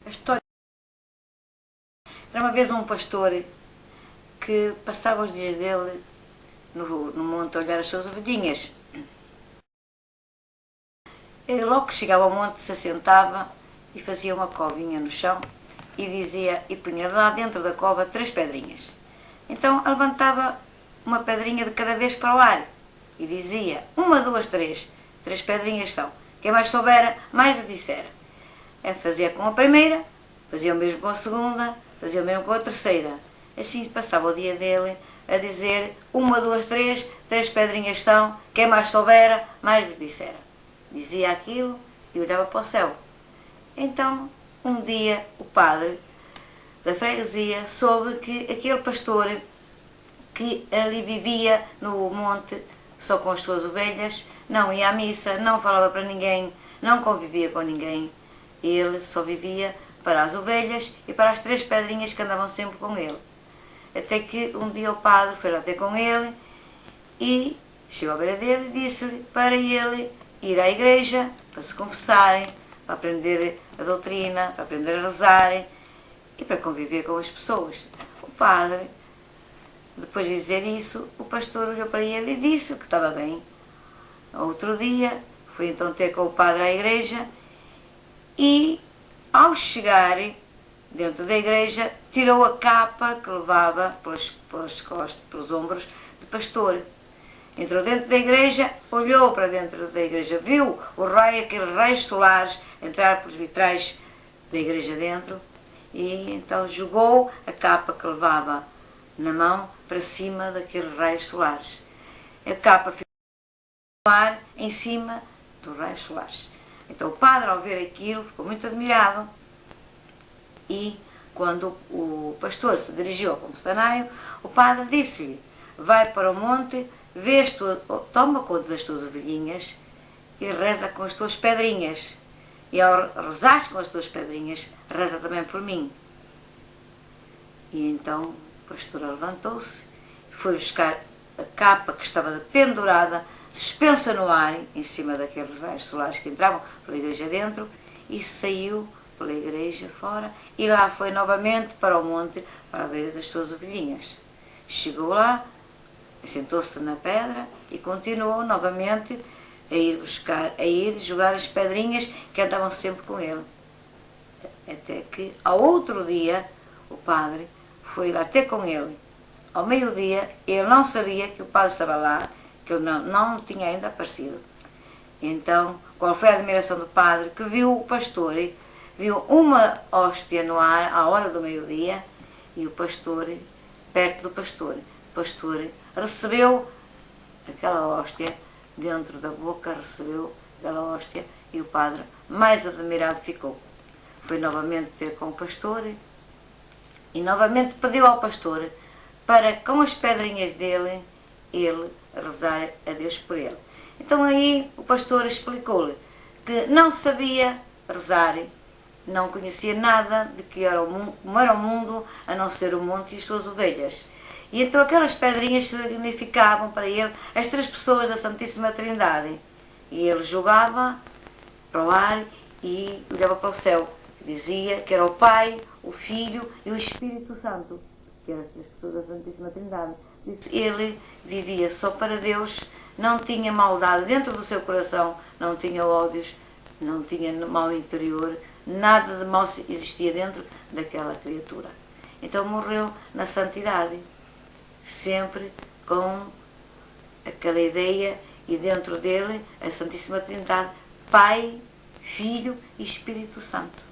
A história. Era uma vez um pastor que passava os dias dele no monte a olhar as suas ovelhinhas. E logo que chegava ao monte se assentava e fazia uma covinha no chão e dizia, e punha lá dentro da cova 3 pedrinhas. Então levantava uma pedrinha de cada vez para o ar e dizia, 1, 2, 3, 3 pedrinhas são. Quem mais soubera, mais vos dissera. Fazia com a primeira, fazia o mesmo com a segunda, fazia o mesmo com a terceira. Assim passava o dia dele a dizer, 1, 2, 3, 3 pedrinhas são. Quem mais soubera, mais vos dissera. Dizia aquilo e olhava para o céu. Então, um dia, o padre da freguesia soube que aquele pastor que ali vivia no monte, só com as suas ovelhas, não ia à missa, não falava para ninguém, não convivia com ninguém. Ele só vivia para as ovelhas e para as 3 pedrinhas que andavam sempre com ele. Até que um dia o padre foi lá ter com ele e chegou à beira dele e disse-lhe para ele ir à igreja, para se confessarem, para aprender a doutrina, para aprender a rezarem e para conviver com as pessoas. O padre, depois de dizer isso, o pastor olhou para ele e disse que estava bem. Outro dia, fui então ter com o padre à igreja e, ao chegar dentro da igreja, tirou a capa que levava pelas costas, pelos ombros, de pastor. Entrou dentro da igreja, olhou para dentro da igreja, viu aqueles raios solares entrar pelos vitrais da igreja dentro e então jogou a capa que levava na mão para cima daqueles raios solares. A capa ficou no ar em cima dos raios solares. Então o padre, ao ver aquilo, ficou muito admirado e quando o pastor se dirigiu ao confessionário, o padre disse-lhe, vai para o monte, toma conta das tuas ovelhinhas e reza com as tuas pedrinhas. E ao rezares com as tuas pedrinhas, reza também por mim. E então o pastor levantou-se, foi buscar a capa que estava pendurada, suspensa no ar, em cima daqueles raios solares que entravam pela igreja dentro, e saiu pela igreja fora, e lá foi novamente para o monte, para a beira das suas ovelhinhas. Chegou lá, sentou-se na pedra e continuou novamente a ir jogar as pedrinhas que andavam sempre com ele. Até que, ao outro dia, o padre foi lá ter com ele. Ao meio-dia, ele não sabia que o padre estava lá, que ele não tinha ainda aparecido. Então, qual foi a admiração do padre, que viu o pastor, viu uma hóstia no ar, à hora do meio-dia, e o pastor, perto do pastor. O pastor recebeu aquela hóstia, dentro da boca recebeu aquela hóstia, e o padre mais admirado ficou. Foi novamente ter com o pastor, e novamente pediu ao pastor para, com as pedrinhas dele, ele rezar a Deus por ele. Então aí o pastor explicou-lhe que não sabia rezar, não conhecia nada de como era o mundo, a não ser o monte e as suas ovelhas. E então aquelas pedrinhas significavam para ele as 3 pessoas da Santíssima Trindade. E ele jogava para o ar e olhava para o céu. Dizia que era o Pai, o Filho e o Espírito Santo, que eram as 3 pessoas da Santíssima Trindade. Ele vivia só para Deus, não tinha maldade dentro do seu coração, não tinha ódios, não tinha mal interior, nada de mal existia dentro daquela criatura. Então morreu na santidade, sempre com aquela ideia e dentro dele a Santíssima Trindade, Pai, Filho e Espírito Santo.